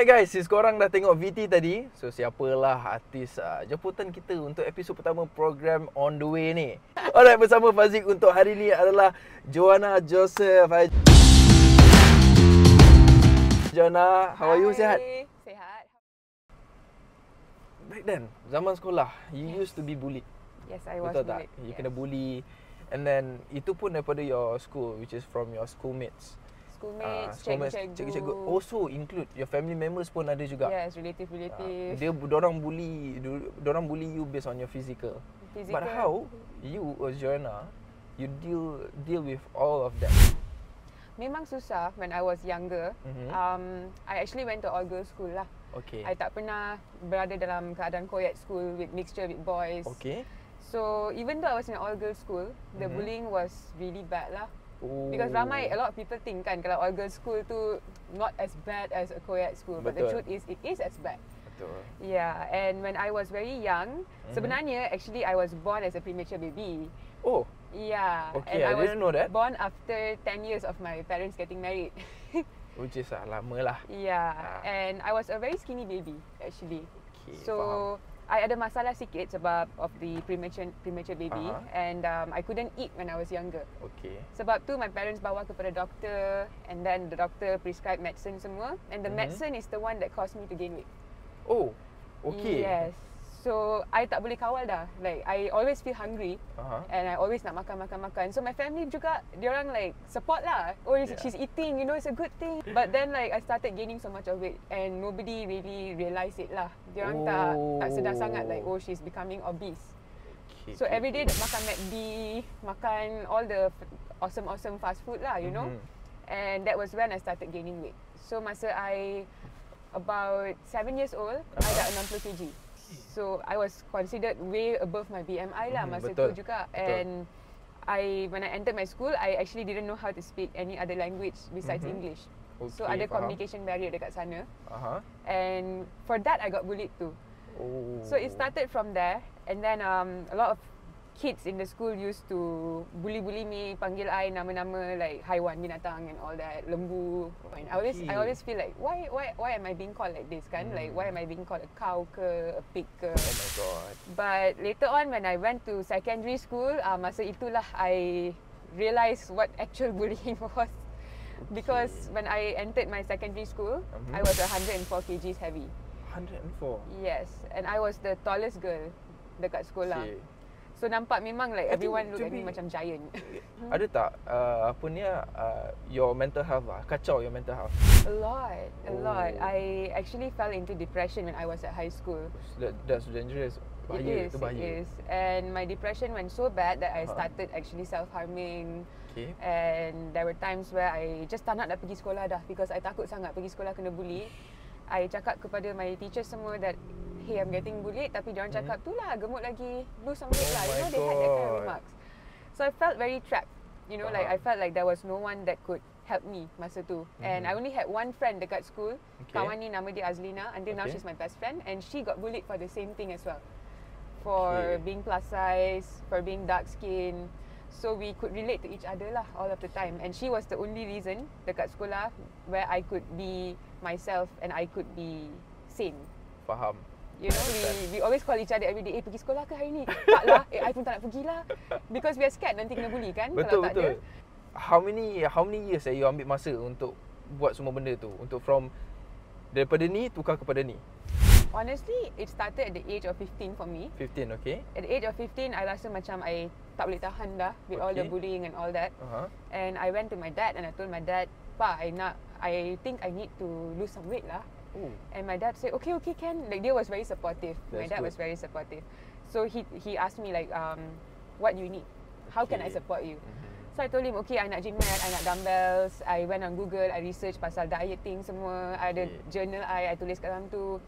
Alright guys, korang dah tengok VT tadi. So siapalah artis jemputan kita untuk episod pertama program On The Way ni. Alright, bersama Fazziq untuk hari ni adalah Joanna Joseph. Hai Joanna, how are you? Sihat? Sihat. Back then, zaman sekolah, you used to be bullied. Yes, I was Betul bullied. tak? You kena bully. And then itu pun daripada your school, which is from your schoolmates. Schoolmates, cikgu-cikgu. Also include your family members pun ada juga. Yes, relative. Diorang bully you based on your physical. But how you as Joanna, you deal with all of that? Memang susah when I was younger. I actually went to all girls school lah. Okay. I tak pernah berada dalam keadaan co-ed school with mixture with boys. Okay. So even though I was in an all girls school, the bullying was really bad lah. Because ramai, a lot of people think kan kalau all girls school tu not as bad as a co-ed school. But the truth is, it is as bad. Betul. Yeah, and when I was very young, sebenarnya actually I was born as a premature baby. Oh. Yeah. Okay, and I didn't know that. Born after 10 years of my parents getting married. Which is lama lah. Yeah, and I was a very skinny baby actually. Okay, so faham. I ada masalah sikit sebab of the premature baby, and I couldn't eat when I was younger. Okay. Sebab tu my parents bawa kepada doktor, and then the doctor prescribe medicine semua, and the medicine is the one that caused me to gain weight. Oh, okay. Yes. So I tak boleh kawal dah. Like I always feel hungry, and I always nak makan. So my family juga, diorang like support lah. Oh, she's eating, you know, it's a good thing. But then like I started gaining so much of weight, and nobody really realised it lah. Diorang tak sedar sangat like, oh, she's becoming obese. Okay, so every day makan McD, makan all the awesome fast food lah, you know. And that was when I started gaining weight. So masa I about 7 years old, I dah 60 kg. So I was considered way above my BMI lah masa tu juga. And when I entered my school, I actually didn't know how to speak any other language besides English. Okay, so ada communication barrier dekat sana. And for that I got bullied too. So it started from there, and then a lot of kids in the school used to bully me, panggil I nama-nama like haiwan, binatang and all that, lembu. And I always feel like why am I being called like this kan? Like why am I being called a cow ke, a pig ke? Oh my god. But later on when I went to secondary school, masa itulah I realised what actual bullying was. Because when I entered my secondary school, I was 104 kgs heavy. 104? Yes, and I was the tallest girl dekat sekolah. So nampak memang like everyone look at me macam giant. Ada tak your mental health kacau your mental health? A lot. I actually fell into depression when I was at high school. That's dangerous. Bahaya. It is. And my depression went so bad that I started actually self-harming. Okay. And there were times where I just tak nak pergi sekolah dah because I takut sangat pergi sekolah kena bully. I cakap kepada my teachers semua that, hey, I'm getting bullied, tapi diorang cakap, tu lah, gemuk lagi, lose some weight lah. You know, they had that kind of remarks. So I felt very trapped. You know, like I felt like there was no one that could help me masa tu. And I only had one friend dekat school. Kawan ni nama dia Azlina. Until now she's my best friend. And she got bullied for the same thing as well. For being plus size, for being dark skin. So we could relate to each other lah all of the time. And she was the only reason dekat sekolah where I could be myself and I could be sane. Faham. You know, we always call each other every day, pergi sekolah ke hari ni? Tak lah, I pun tak nak pergi lah. Because we are scared nanti kena bully kan. Betul. Kalau tak ada. How many years you ambil masa untuk buat semua benda tu? Untuk from daripada ni tukar kepada ni? Honestly, it started at the age of 15 for me. 15, okay. At the age of 15, I rasa macam I tak boleh tahan dah with all the bullying and all that. And I went to my dad and I told my dad, Pa, I think I need to lose some weight lah. And my dad said, okay, can. Like, dia was very supportive. My dad was very supportive. So he asked me like, what do you need? How can I support you? So I told him, okay, I nak gym mat, I nak dumbbells. I went on Google, I research pasal dieting semua. I ada journal I tulis kat dalam tu.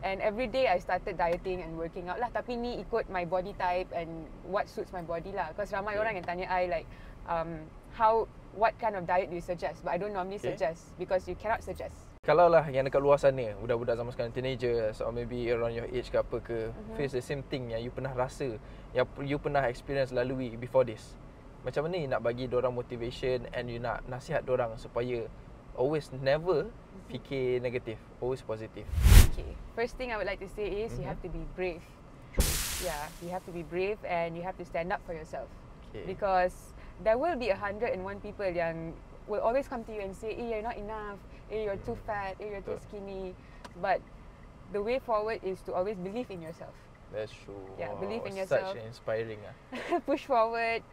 And every day I started dieting and working out lah. Tapi ni ikut my body type and what suits my body lah. Because ramai orang yang tanya I like, what kind of diet do you suggest? But I don't normally suggest because you cannot suggest. Kalau lah yang dekat luar sana, budak-budak zaman sekarang, teenagers or maybe around your age ke apa ke, face the same thing yang you pernah rasa, yang you pernah experience lalui before this. Macam mana you nak bagi dorang motivation and you nak nasihat dorang supaya always never fikir negatif, always positif. Okay. First thing I would like to say is you have to be brave. Yeah, you have to be brave and you have to stand up for yourself. Okay. Because there will be 101 people yang will always come to you and say, you're not enough, you're too fat, you're too skinny. But the way forward is to always believe in yourself. That's true. Yeah, wow, believe in yourself. Such inspiring. Push forward,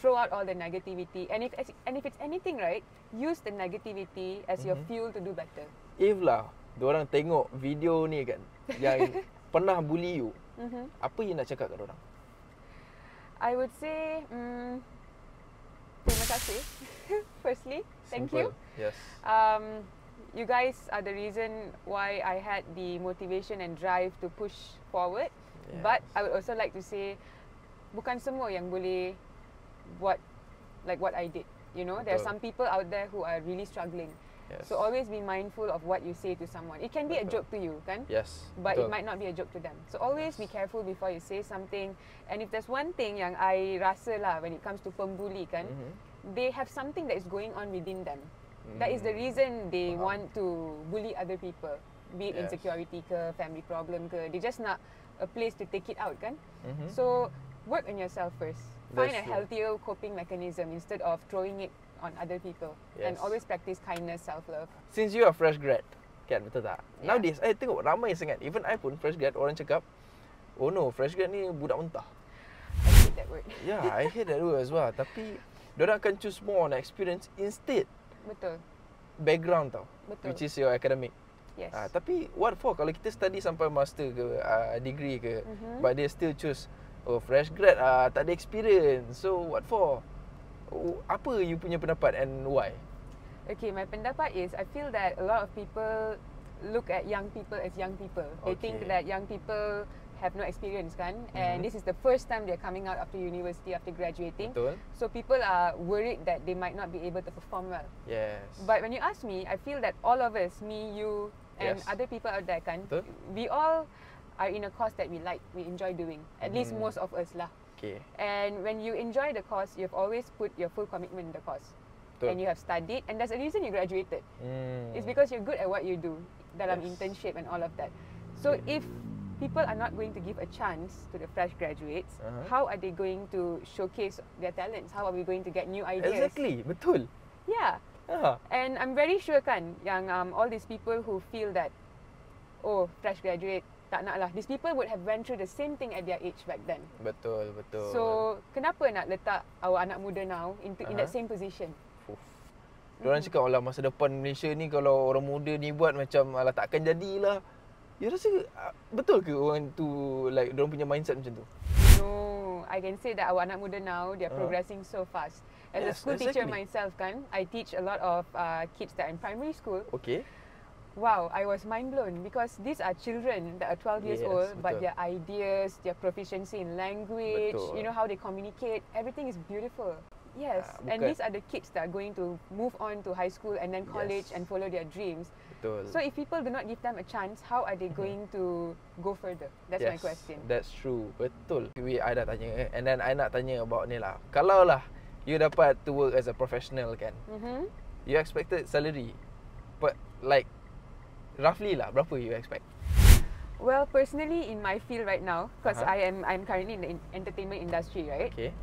throw out all the negativity. And if it's anything, right, use the negativity as your fuel to do better. If lah, diorang tengok video ni kan, yang pernah bully you, apa you nak cakap kat diorang? I would say, terima kasih. Firstly, thank you. Yes. You guys are the reason why I had the motivation and drive to push forward. Yes. But I would also like to say, bukan semua yang boleh buat like what I did. You know, there are some people out there who are really struggling. Yes. So always be mindful of what you say to someone. It can be a joke to you, kan? Yes. But it might not be a joke to them. So always be careful before you say something. And if there's one thing yang I rasa lah when it comes to pembuli, kan, they have something that is going on within them. That is the reason they want to bully other people. Be it insecurity ke, family problem ke. They just nak a place to take it out, kan? So work on yourself first. Find a healthier coping mechanism instead of throwing it on other people. And always practice kindness, self-love. Since you are fresh grad, kan, betul tak? Yeah. Nowadays, I tengok ramai sangat. Even I pun fresh grad, orang cakap, oh no, fresh grad ni budak mentah. I hate that word. Yeah, I hate that word as well. Tapi, diorang akan choose more on experience instead. Betul. Background tau. Betul. Which is your academic. Yes. Tapi, what for? Kalau kita study sampai master ke, degree ke, but they still choose, oh fresh grad, tak ada experience. So, what for? Apa you punya pendapat and why? Okay, my pendapat is I feel that a lot of people look at young people as young people. They think that young people have no experience, kan? And this is the first time they're coming out after university, after graduating. Betul. So people are worried that they might not be able to perform well. Yes. But when you ask me, I feel that all of us, me, you, and other people out there, kan, we all are in a course that we like, we enjoy doing. At least most of us lah. Okay. And when you enjoy the course, you've always put your full commitment in the course. And you have studied, and there's a reason you graduated. It's because you're good at what you do, dalam internship and all of that. So if people are not going to give a chance to the fresh graduates, how are they going to showcase their talents? How are we going to get new ideas? Exactly, betul. Yeah. And I'm very sure, kan, yang all these people who feel that, oh, fresh graduate, tak nak lah. These people would have went through the same thing at their age back then. Betul, betul. So, kenapa nak letak our anak muda now in that same position? Diorang cakap, alah masa depan Malaysia ni kalau orang muda ni buat macam, alah takkan jadilah. You rasa betul ke orang tu, like diorang punya mindset macam tu? No, I can say that our anak muda now, they are progressing so fast. As a school teacher myself, kan, I teach a lot of kids that are in primary school. Okay. Wow, I was mind blown because these are children that are 12 years old, but their ideas, their proficiency in language, you know how they communicate, everything is beautiful. Yes, and these are the kids that are going to move on to high school and then college and follow their dreams. Betul. So if people do not give them a chance, how are they going to go further? That's my question. That's true. Betul. I dah tanya, and then I nak tanya about ni lah. Kalau lah you dapat to work as a professional, kan, you expected salary, but like roughly lah, berapa you expect? Well, personally in my field right now, because I'm currently in the entertainment industry, right? Okay.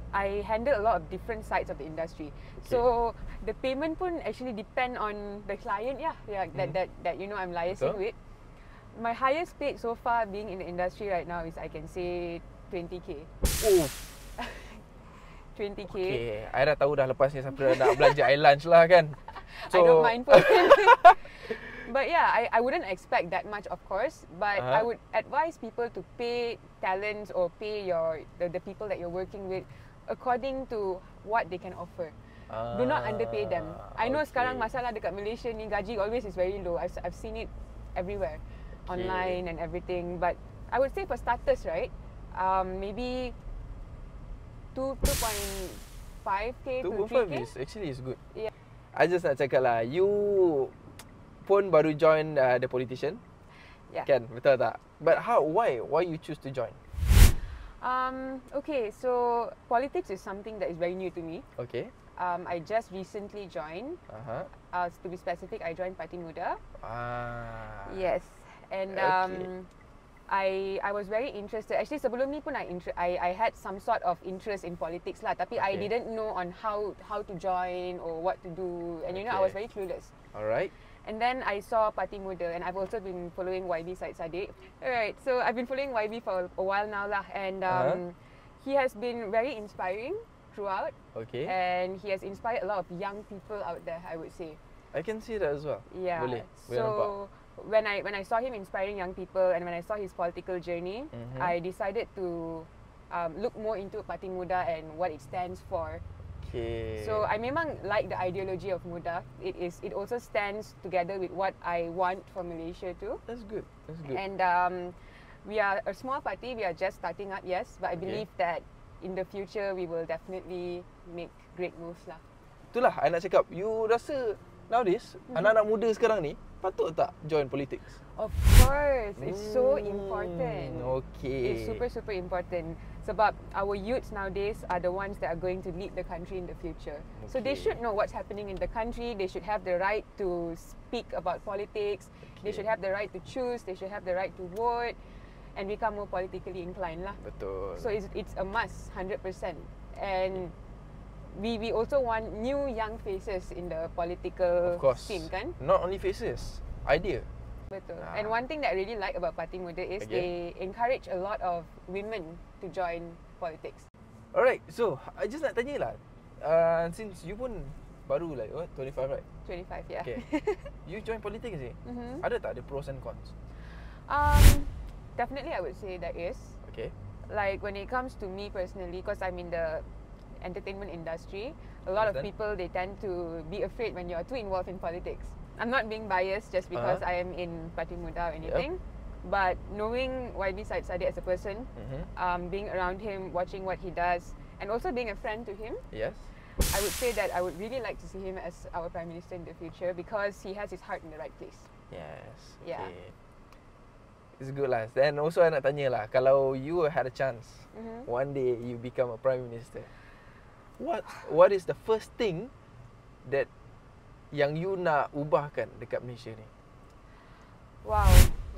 I handle a lot of different sides of the industry. So the payment pun actually depend on the client, that you know I'm liaising with. My highest paid so far being in the industry right now is I can say 20k. Oh. 20k. Okay, I dah tahu dah lepas ni sampai nak belanja air lunch lah, kan. So, I don't mind pun. But yeah, I wouldn't expect that much, of course. But I would advise people to pay talents or pay the people that you're working with according to what they can offer. Do not underpay them. I know sekarang masalah dekat Malaysia ni, gaji always is very low. I've seen it everywhere, online and everything. But I would say for starters, right, maybe 2.5k to 3k. Actually is good. Yeah. I just nak cakap lah, you pun baru join the politician. Yeah. Kan, betul tak? But why you choose to join? Okay, so politics is something that is very new to me. Okay. I just recently joined. To be specific, I joined Parti Muda. Yes, and I was very interested. Actually, sebelum ni pun I had some sort of interest in politics lah. Tapi I didn't know on how to join or what to do. And you know, I was very clueless. Alright. And then I saw Parti Muda, and I've also been following YB Said. Alright, so I've been following YB for a while now lah. And he has been very inspiring throughout. Okay. And he has inspired a lot of young people out there, I would say. I can see that as well. Yeah. Boleh So when I saw him inspiring young people, and when I saw his political journey, I decided to look more into Parti Muda and what it stands for. Okay. So I memang like the ideology of Muda. It also stands together with what I want for Malaysia too. That's good. That's good. And we are a small party. We are just starting up, yes, but I believe that in the future we will definitely make great moves lah. Itulah I nak cakap. You rasa nowadays anak-anak muda sekarang ni patut tak join politics? Of course, it's so important. Okay. It's super important. Sebab our youths nowadays are the ones that are going to lead the country in the future. Okay. So they should know what's happening in the country. They should have the right to speak about politics. They should have the right to choose. They should have the right to vote and become more politically inclined lah. Betul. So it's a must, 100%. And we also want new young faces in the political scene, kan? Not only faces, idea. Betul. And one thing that I really like about Parti Muda is they encourage a lot of women to join politics. Alright, so I just nak tanya lah, since you pun baru like what, 25 right? 25, yeah. Okay. You join politics ni, ada tak ada pros and cons? Definitely I would say there is. Okay. Like when it comes to me personally, because I'm in the entertainment industry, a lot of people, they tend to be afraid when you're too involved in politics. I'm not being biased just because I am in Parti Muda or anything, but knowing YB Said as a person, being around him, watching what he does, and also being a friend to him, I would say that I would really like to see him as our Prime Minister in the future because he has his heart in the right place. Yes. Yeah. Okay. It's good lah. Then also I nak tanya lah, kalau you had a chance, one day you become a Prime Minister, what is the first thing that yang you nak ubahkan dekat Malaysia ni? Wow.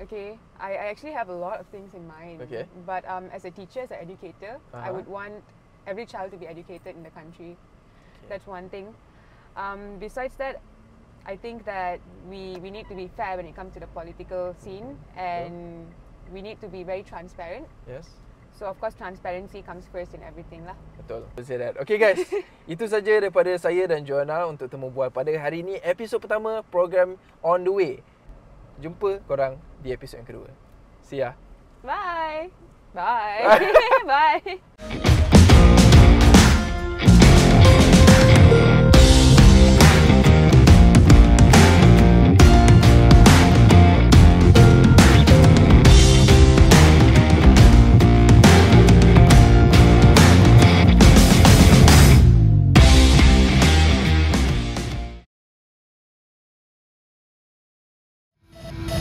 Okay. I actually have a lot of things in mind. Okay. But as a teacher, as an educator, I would want every child to be educated in the country. That's one thing. Besides that, I think that we need to be fair when it comes to the political scene, and we need to be very transparent. Yes. So of course transparency comes first in everything lah. Betul. Say that. Okay guys, itu saja daripada saya dan Joanna untuk temu bual pada hari ini, episod pertama program On The Way. Jumpa korang di episod yang kedua. See ya. Bye. Bye. Bye.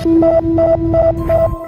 Tidak.